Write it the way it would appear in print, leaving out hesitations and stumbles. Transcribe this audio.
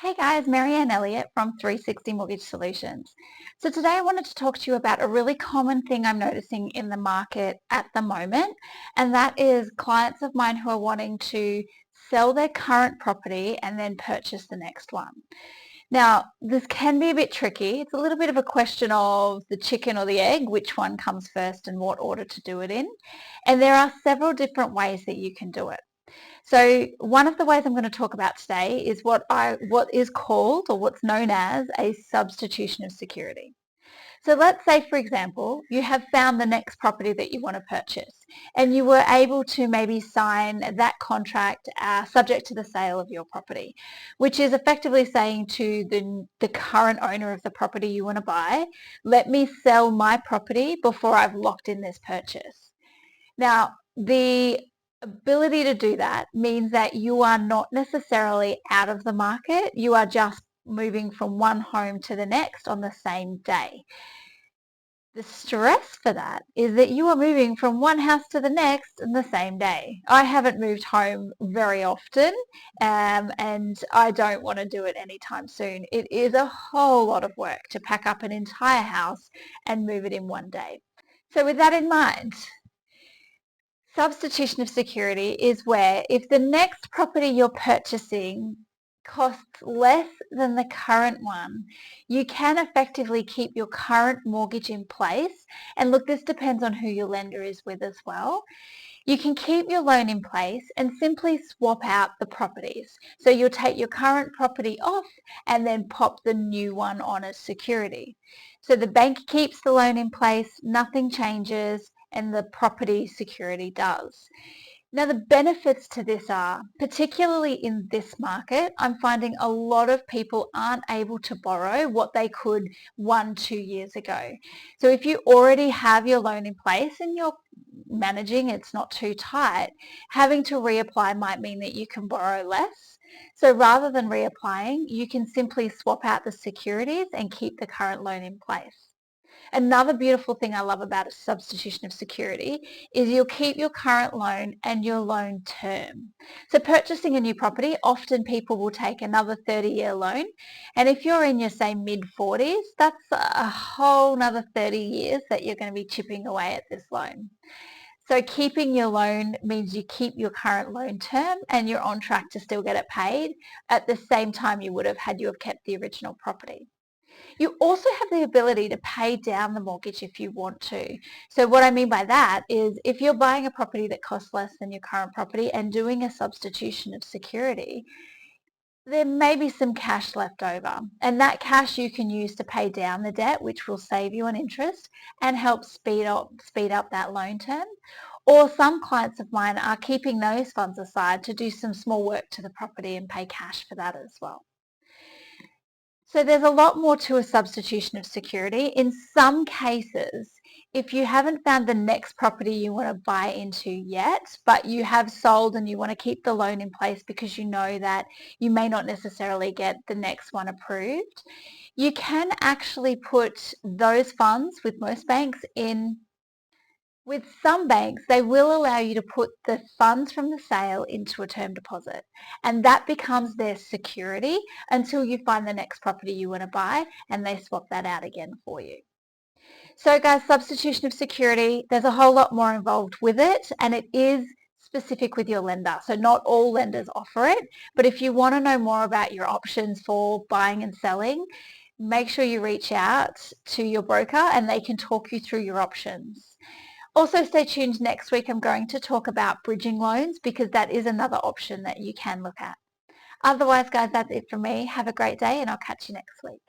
Hey guys, Marianne Elliott from 360 Mortgage Solutions. So today I wanted to talk to you about a really common thing I'm noticing in the market at the moment, and that is clients of mine who are wanting to sell their current property and then purchase the next one. Now, this can be a bit tricky. It's a little bit of a question of the chicken or the egg, which one comes first and what order to do it in. And there are several different ways that you can do it. So one of the ways I'm going to talk about today is what is called or what's known as a substitution of security. So let's say, for example, you have found the next property that you want to purchase and you were able to maybe sign that contract subject to the sale of your property, which is effectively saying to the current owner of the property you want to buy, let me sell my property before I've locked in this purchase. Now, the ability to do that means that you are not necessarily out of the market. You are just moving from one home to the next on the same day. The stress for that is that you are moving from one house to the next in the same day. I haven't moved home very often, and I don't want to do it anytime soon. It is a whole lot of work to pack up an entire house and move it in one day. So with that in mind, substitution of security is where if the next property you're purchasing costs less than the current one, you can effectively keep your current mortgage in place. And look, this depends on who your lender is with as well. You can keep your loan in place and simply swap out the properties. So you'll take your current property off and then pop the new one on as security. So the bank keeps the loan in place, nothing changes, and the property security does. Now the benefits to this are, particularly in this market, I'm finding a lot of people aren't able to borrow what they could 1-2 years ago. So if you already have your loan in place and you're managing, it's not too tight, having to reapply might mean that you can borrow less. So rather than reapplying, you can simply swap out the securities and keep the current loan in place. Another beautiful thing I love about a substitution of security is you'll keep your current loan and your loan term. So purchasing a new property, often people will take another 30-year loan. And if you're in your, say, mid-40s, that's a whole another 30 years that you're going to be chipping away at this loan. So keeping your loan means you keep your current loan term and you're on track to still get it paid at the same time you would have had you have kept the original property. You also have the ability to pay down the mortgage if you want to. So what I mean by that is if you're buying a property that costs less than your current property and doing a substitution of security, there may be some cash left over. And that cash you can use to pay down the debt, which will save you on interest and help speed up that loan term. Or some clients of mine are keeping those funds aside to do some small work to the property and pay cash for that as well. So there's a lot more to a substitution of security. In some cases, if you haven't found the next property you want to buy into yet, but you have sold and you want to keep the loan in place because you know that you may not necessarily get the next one approved, you can actually put those funds with most banks in. With some banks, they will allow you to put the funds from the sale into a term deposit, and that becomes their security until you find the next property you want to buy, and they swap that out again for you. So guys, substitution of security, there's a whole lot more involved with it, and it is specific with your lender. So not all lenders offer it, but if you want to know more about your options for buying and selling, make sure you reach out to your broker and they can talk you through your options. Also stay tuned next week. I'm going to talk about bridging loans because that is another option that you can look at. Otherwise, guys, that's it from me. Have a great day and I'll catch you next week.